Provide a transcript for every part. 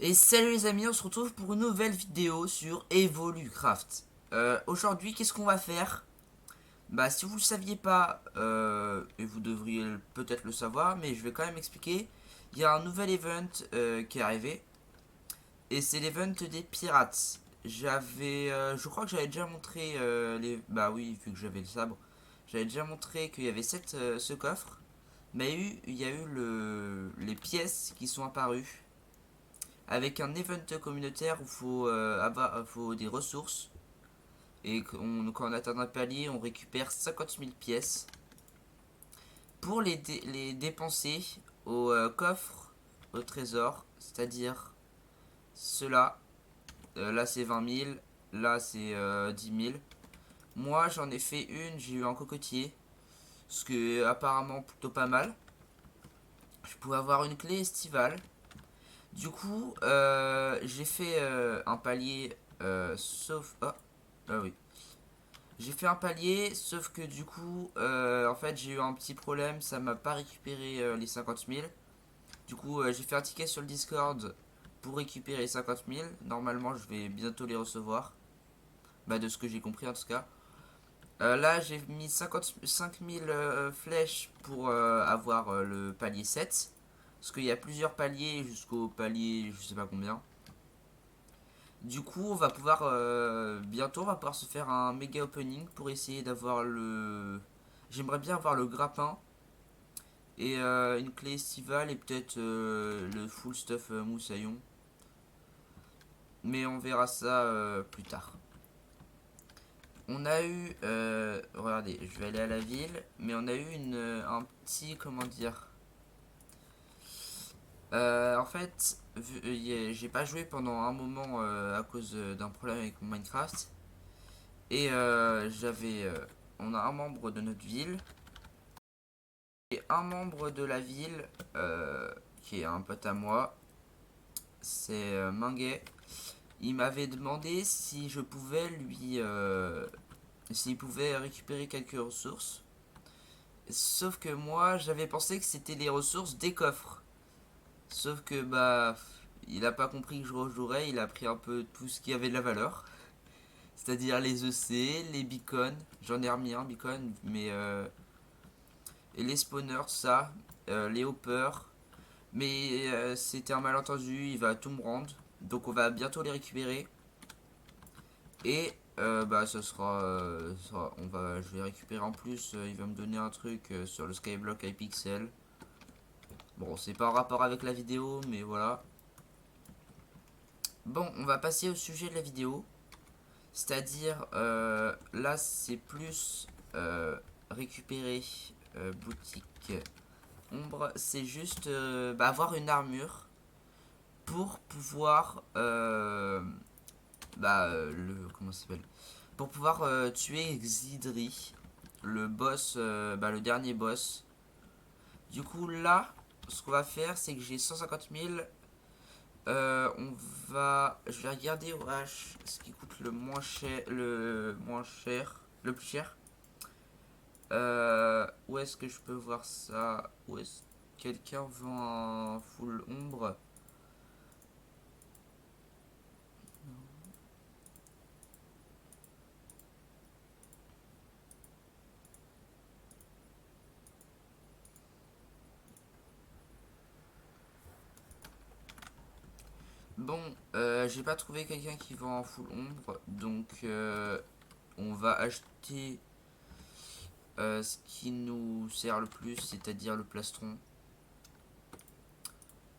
Et salut les amis, on se retrouve pour une nouvelle vidéo sur Evolucraft. Aujourd'hui, qu'est-ce qu'on va faire? Bah, si vous ne le saviez pas, et vous devriez peut-être le savoir, mais je vais quand même expliquer. Il y a un nouvel event qui est arrivé, et c'est l'event des pirates. Je crois que j'avais déjà montré bah oui, vu que j'avais le sabre, j'avais déjà montré qu'il y avait ce coffre, mais il y a eu les pièces qui sont apparues avec un event communautaire où faut des ressources. Et quand on atteint un palier, on récupère 50 000 pièces pour les dépenser au coffre, au trésor. C'est-à-dire cela. Là, c'est 20 000. Là, c'est 10 000. Moi, j'en ai fait une. J'ai eu un cocotier. Ce qui est apparemment plutôt pas mal. Je pouvais avoir une clé estivale. Du coup, j'ai fait un palier, sauf... Ah oui. J'ai fait un palier, sauf que du coup, en fait, j'ai eu un petit problème, ça m'a pas récupéré les 50 000. Du coup, j'ai fait un ticket sur le Discord pour récupérer les 50 000. Normalement, je vais bientôt les recevoir. Bah, de ce que j'ai compris en tout cas. Là, j'ai mis 55 000 flèches pour avoir le palier 7. Parce qu'il y a plusieurs paliers jusqu'au palier, je sais pas combien. Du coup, on va pouvoir bientôt, on va pouvoir se faire un méga opening pour essayer d'avoir le. J'aimerais bien avoir le grappin et une clé estivale et peut-être le full stuff moussaillon. Mais on verra ça plus tard. On a eu, regardez, je vais aller à la ville, mais on a eu un petit, comment dire. En fait, j'ai pas joué pendant un moment à cause d'un problème avec mon Minecraft. Et on a un membre de notre ville et un membre de la ville qui est un pote à moi, c'est Minguet. Il m'avait demandé si je pouvais s'il pouvait récupérer quelques ressources. Sauf que moi, j'avais pensé que c'était les ressources des coffres. Sauf que bah, il a pas compris que je rejouerais. Il a pris un peu tout ce qui avait de la valeur, c'est-à-dire les EC, les beacons. J'en ai remis un beacon, mais et les spawners, tout ça, les hoppers. Mais c'était un malentendu, il va tout me rendre. Donc on va bientôt les récupérer. Et bah je vais récupérer en plus, il va me donner un truc sur le Skyblock iPixel. Bon, c'est pas en rapport avec la vidéo, mais voilà. Bon, on va passer au sujet de la vidéo. C'est-à-dire, là c'est plus récupérer boutique ombre, c'est juste bah, avoir une armure pour pouvoir comment ça s'appelle, pour pouvoir tuer Xidri, le boss, le dernier boss. Du coup là, ce qu'on va faire, c'est que j'ai 150 000. Je vais regarder ce qui coûte le plus cher. Où est-ce que je peux voir ça? Où est-ce que quelqu'un vend un full ombre? Bon, j'ai pas trouvé quelqu'un qui vend en full ombre, donc on va acheter ce qui nous sert le plus, c'est-à-dire le plastron.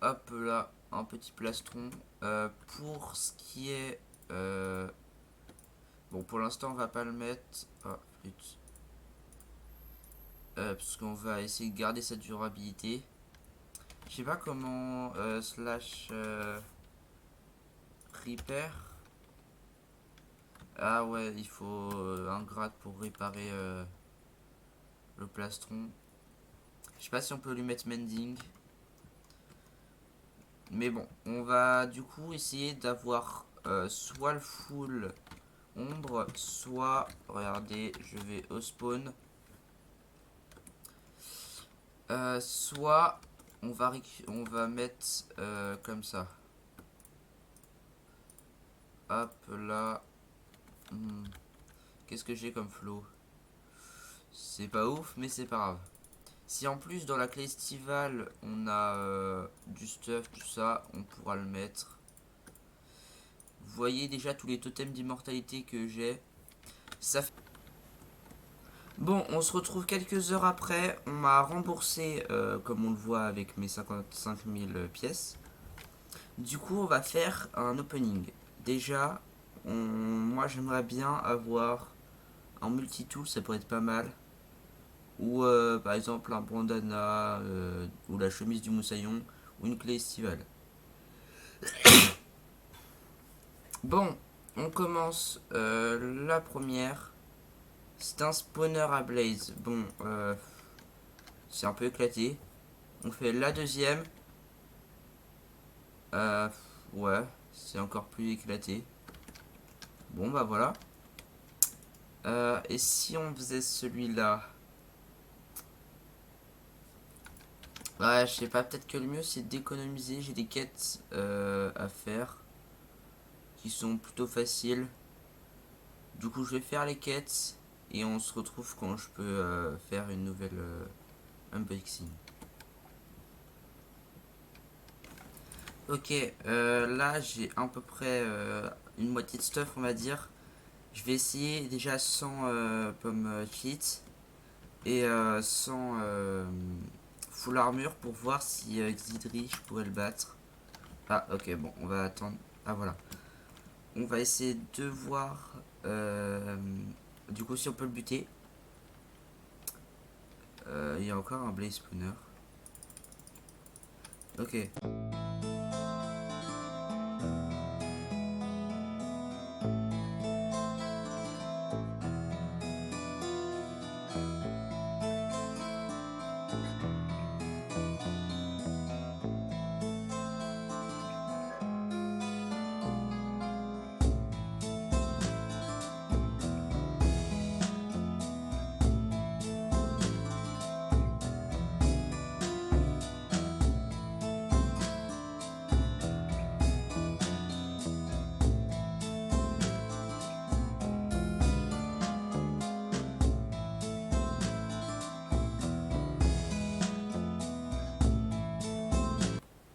Hop là, un petit plastron. Pour ce qui est... bon, pour l'instant, on va pas le mettre. Ah, flûte. Parce qu'on va essayer de garder sa durabilité. Je sais pas comment slash repair. Ah ouais, il faut un grade pour réparer le plastron. Je sais pas si on peut lui mettre mending. Mais bon, on va du coup essayer d'avoir soit le full ombre, soit, regardez, je vais au spawn, soit on va mettre comme ça. Hop là. Qu'est-ce que j'ai comme flow? C'est pas ouf, mais c'est pas grave. Si en plus dans la clé estivale on a du stuff, tout ça, on pourra le mettre. Vous voyez déjà tous les totems d'immortalité que j'ai. Ça fait... Bon, on se retrouve quelques heures après. On m'a remboursé, comme on le voit, avec mes 55 000 pièces. Du coup, on va faire un opening. Déjà, moi j'aimerais bien avoir un multitool, ça pourrait être pas mal. Ou par exemple un bandana, ou la chemise du moussaillon, ou une clé estivale. Bon, on commence la première. C'est un spawner à blaze. Bon, c'est un peu éclaté. On fait la deuxième. Ouais, c'est encore plus éclaté. Bon, bah voilà. Et si on faisait celui-là? Ouais, je sais pas, peut-être que le mieux c'est d'économiser. J'ai des quêtes à faire qui sont plutôt faciles. Du coup, je vais faire les quêtes et on se retrouve quand je peux faire une nouvelle unboxing. Ok, là j'ai à peu près une moitié de stuff, on va dire. Je vais essayer déjà sans pomme kit et sans full armure pour voir si Xidri je pourrais le battre. Ah ok, bon, on va attendre. Ah voilà. On va essayer de voir du coup si on peut le buter. Il y a encore un blaze spawner. Ok.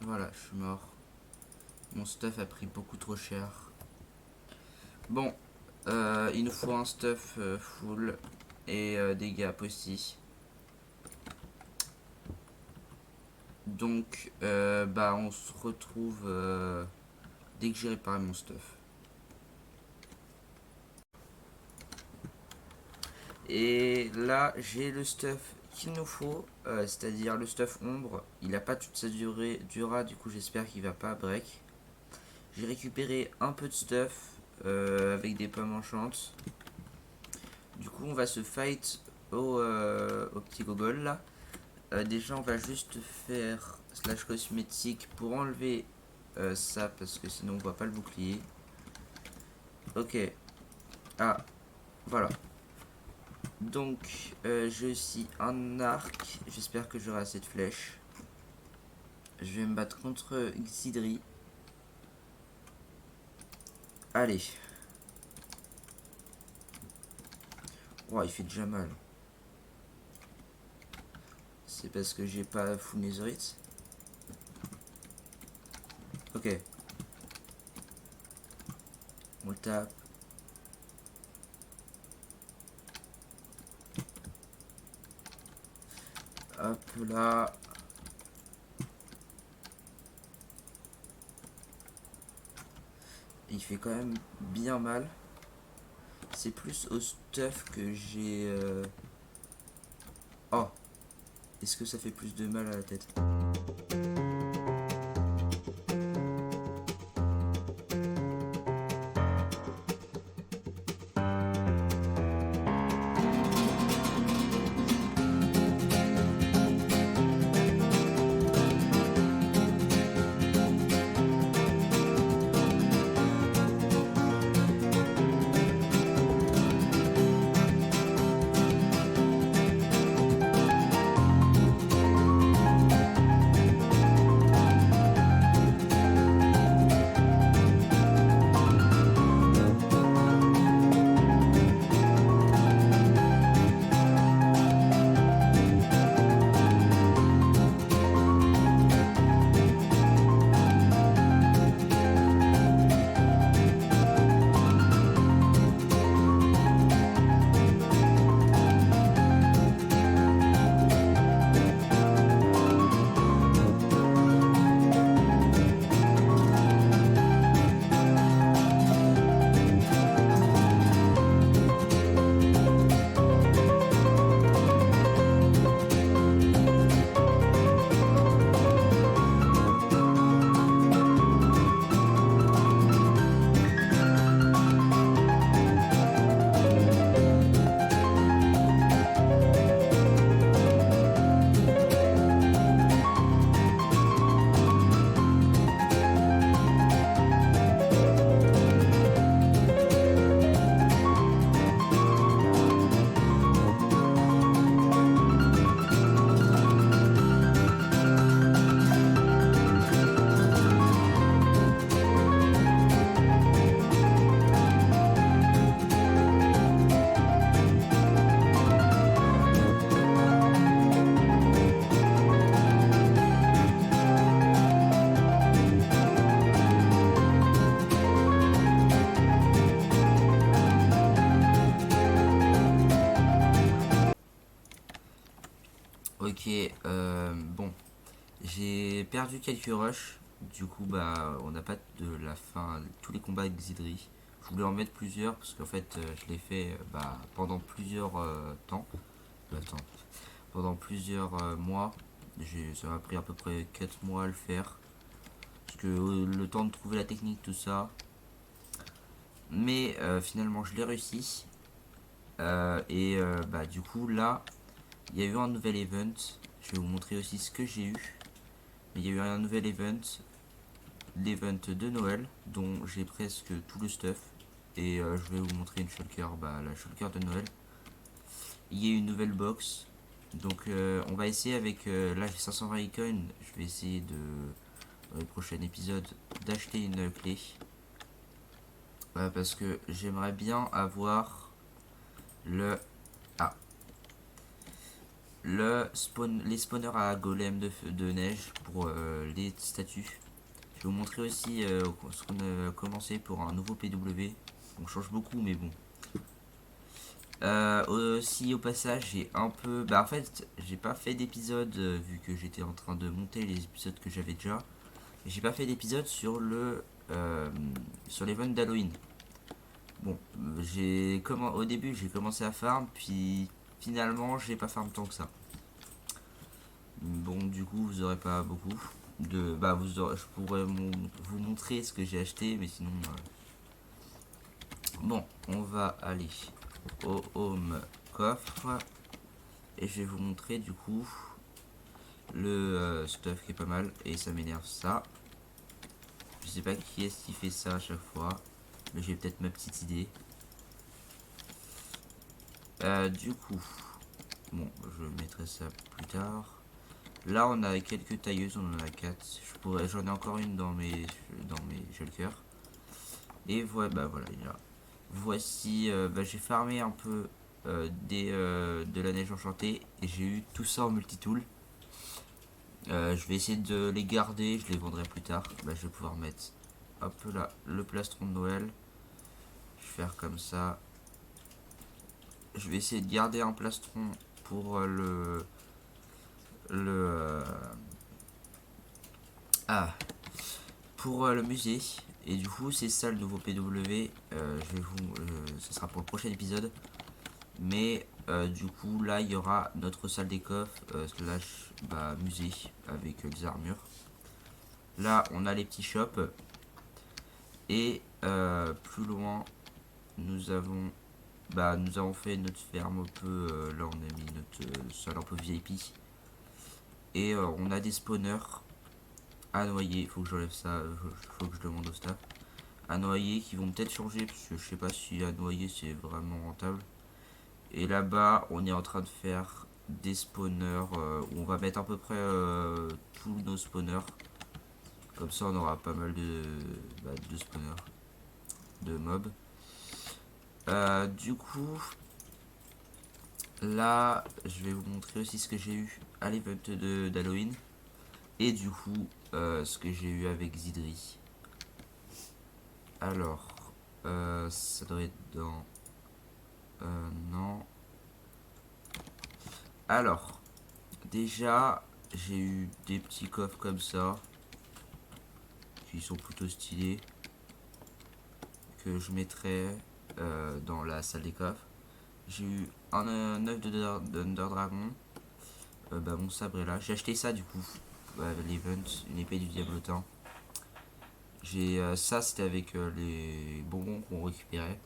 Voilà, je suis mort. Mon stuff a pris beaucoup trop cher. Bon, il nous faut un stuff full et des gaps aussi. Donc, bah, on se retrouve dès que j'ai réparé mon stuff. Et là, j'ai le stuff qu'il nous faut, c'est-à-dire le stuff ombre. Il n'a pas toute sa durée, du coup j'espère qu'il va pas break. J'ai récupéré un peu de stuff avec des pommes enchantes. Du coup, on va se fight au petit gogol là. Déjà, on va juste faire slash cosmétique pour enlever ça parce que sinon on voit pas le bouclier. Ok. Ah, voilà. Donc, j'ai aussi un arc. J'espère que j'aurai assez de flèches. Je vais me battre contre Xidri. Allez. Oh, il fait déjà mal. C'est parce que j'ai pas full netherite. Ok. On le tape. Hop là. Il fait quand même bien mal. C'est plus au stuff que j'ai... Oh. Est-ce que ça fait plus de mal à la tête? Ok, bon, j'ai perdu quelques rushs. Du coup, bah, on n'a pas de la fin de tous les combats avec Xidri. Je voulais en mettre plusieurs parce qu'en fait, je l'ai fait bah, pendant plusieurs temps. Attends, pendant plusieurs mois. Ça m'a pris à peu près 4 mois à le faire. Parce que le temps de trouver la technique, tout ça. Mais finalement, je l'ai réussi. Bah, du coup, là, il y a eu un nouvel event. Je vais vous montrer aussi ce que j'ai eu. Mais il y a eu un nouvel event. L'event de Noël, dont j'ai presque tout le stuff. Et je vais vous montrer une shulker, bah, la shulker de Noël. Il y a une nouvelle box. Donc on va essayer avec... là j'ai 520 coins. Je vais essayer de... Dans les prochains épisodes, d'acheter une clé. Parce que j'aimerais bien avoir le... Ah, les spawners à golem de neige pour les statues. Je vais vous montrer aussi ce qu'on a commencé pour un nouveau PW. On change beaucoup, mais bon. Aussi, au passage, j'ai un peu. Bah, en fait, j'ai pas fait d'épisode vu que j'étais en train de monter les épisodes que j'avais déjà. J'ai pas fait d'épisode sur sur l'event d'Halloween. Bon, au début, j'ai commencé à farm, puis finalement, j'ai pas farm tant que ça. Bon, du coup, vous aurez pas beaucoup de. Bah, je pourrais vous montrer ce que j'ai acheté, mais sinon. Bon, on va aller au home coffre et je vais vous montrer du coup le stuff qui est pas mal et ça m'énerve ça. Je sais pas qui est-ce qui fait ça à chaque fois, mais j'ai peut-être ma petite idée. Du coup, bon, je mettrai ça plus tard. Là, on a quelques tailleuses, on en a 4. J'en ai encore une dans mes shulkers. Et voilà, bah voilà, il est là. Voici, bah, j'ai farmé un peu de la neige enchantée et j'ai eu tout ça en multitool. Je vais essayer de les garder, je les vendrai plus tard. Bah, je vais pouvoir mettre hop là le plastron de Noël. Je vais faire comme ça. Je vais essayer de garder un plastron pour le ah pour le musée. Et du coup, c'est ça le nouveau PW. Ce sera pour le prochain épisode. Mais du coup, là, il y aura notre salle des coffres slash bah, musée avec les armures. Là, on a les petits shops. Et plus loin, nous avons fait notre ferme un peu. Là, on a mis notre salle un peu VIP. Et on a des spawners à noyer. Il faut que j'enlève ça. Faut que je demande au staff. À noyer qui vont peut-être changer. Parce que je sais pas si à noyer c'est vraiment rentable. Et là-bas, on est en train de faire des spawners où on va mettre à peu près tous nos spawners. Comme ça, on aura pas mal de spawners, de mobs. Du coup, là, je vais vous montrer aussi ce que j'ai eu à l'event d'Halloween. Et du coup, ce que j'ai eu avec Zidri. Alors, ça doit être dans... non. Alors, déjà, j'ai eu des petits coffres comme ça. Qui sont plutôt stylés. Que je mettrai dans la salle des coffres. J'ai eu un œuf d'Under Dragon. Bah, mon sabre est là. J'ai acheté ça du coup. L'event, une épée du diablotin. Ça, c'était avec les bonbons qu'on récupérait.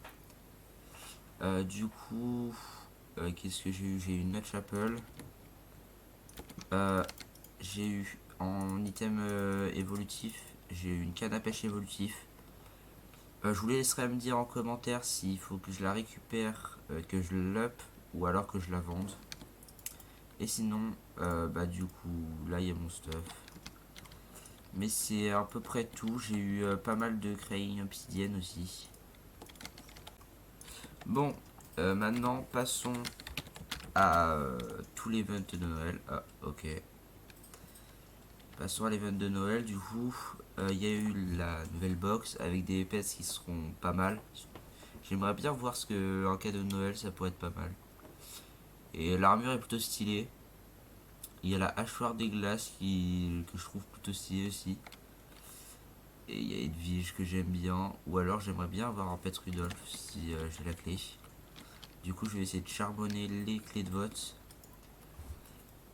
Du coup, qu'est-ce que j'ai eu? J'ai eu une Nut Chapel. J'ai eu en item évolutif, j'ai eu une canne à pêche évolutif. Je vous laisserai me dire en commentaire s'il faut que je la récupère, que je l'up ou alors que je la vende. Et sinon, bah du coup, là il y a mon stuff. Mais c'est à peu près tout. J'ai eu pas mal de crayon obsidienne aussi. Bon, maintenant passons à tous les events de Noël. Ah, ok. Passons à l'event de Noël. Du coup, il y a eu la nouvelle box avec des épaisses qui seront pas mal. J'aimerais bien voir ce que un cadeau de Noël ça pourrait être pas mal. Et l'armure est plutôt stylée. Il y a la hachoir des glaces que je trouve plutôt stylée aussi. Et il y a Edwige que j'aime bien. Ou alors j'aimerais bien avoir un pet Rudolph si j'ai la clé. Du coup, je vais essayer de charbonner les clés de vote.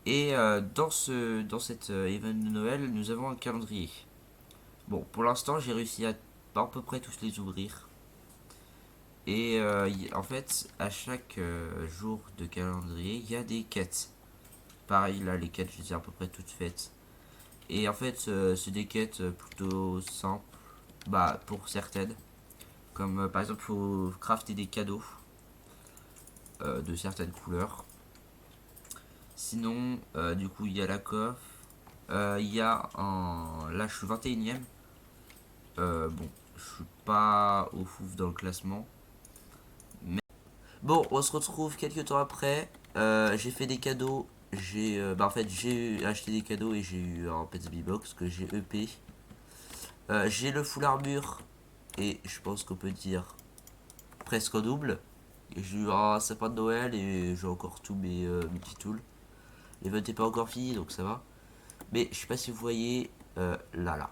Et dans cet event de Noël, nous avons un calendrier. Bon, pour l'instant, j'ai réussi à peu près tous les ouvrir. Et en fait, à chaque jour de calendrier, il y a des quêtes. Pareil, là, les quêtes, je les ai à peu près toutes faites. Et en fait, c'est des quêtes plutôt simples, bah, pour certaines. Comme par exemple, il faut crafter des cadeaux de certaines couleurs. Sinon, du coup, il y a la coffre. Il y a un. Là, je suis 21ème. Bon, je suis pas au fouf dans le classement. Mais... Bon, on se retrouve quelques temps après. J'ai fait des cadeaux. En fait, j'ai acheté des cadeaux et j'ai eu un Petsby Box que j'ai EP. J'ai le full armure. Et je pense qu'on peut dire presque au double. J'ai eu un sapin de Noël et j'ai encore tous mes petits tools. L'event n'est pas encore fini donc ça va. Mais je sais pas si vous voyez là.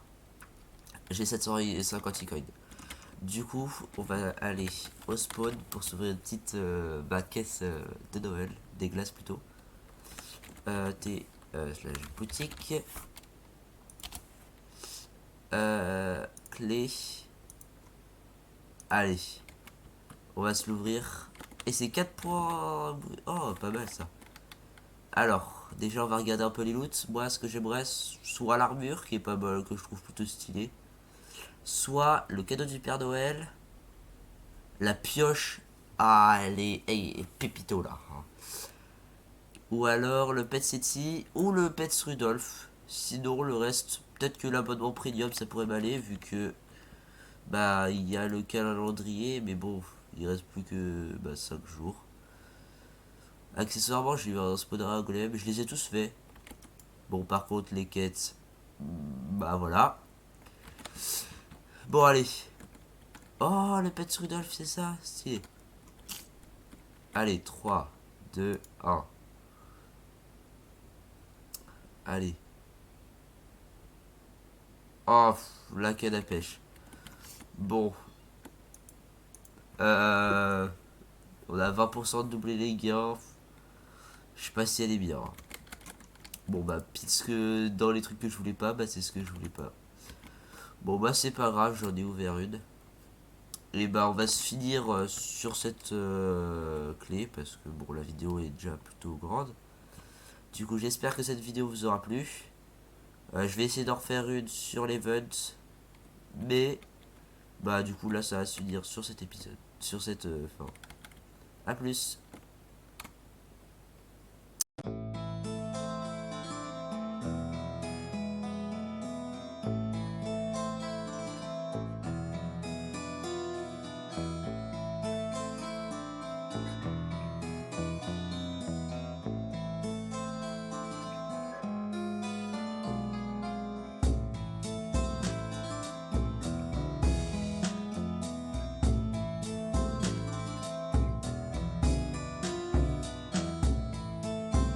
J'ai 750 coins. Du coup, on va aller au spawn pour s'ouvrir une petite caisse de Noël, des glaces plutôt. Slash boutique. Clé. Allez, on va se l'ouvrir. Et c'est 4 points. Oh, pas mal ça. Alors, déjà on va regarder un peu les loots. Moi, ce que j'aimerais, soit l'armure, qui est pas mal, que je trouve plutôt stylé. Soit le cadeau du Père Noël. La pioche. Ah, elle est pépito là. Ou alors le Pet City ou le Pet Rudolph. Sinon, le reste, peut-être que l'abonnement premium ça pourrait m'aller vu que bah il y a le calendrier, mais bon, il reste plus que 5 jours. Accessoirement, j'ai eu un spawnera golem, je les ai tous faits. Bon, par contre, les quêtes, bah voilà. Bon, allez. Oh, le Pet Rudolph, c'est ça, stylé. Allez, 3, 2, 1. Allez. Oh, la canne à pêche. Bon. Euh, on a 20% de doubler les gains. Je sais pas si elle est bien. Bon bah, puisque dans les trucs que je voulais pas, bah c'est ce que je voulais pas. Bon bah c'est pas grave, j'en ai ouvert une. Et bah on va se finir sur cette clé parce que bon la vidéo est déjà plutôt grande. Du coup j'espère que cette vidéo vous aura plu. Je vais essayer d'en refaire une sur l'event. Mais bah du coup là ça va se finir sur cet épisode. Sur cette fin. A plus.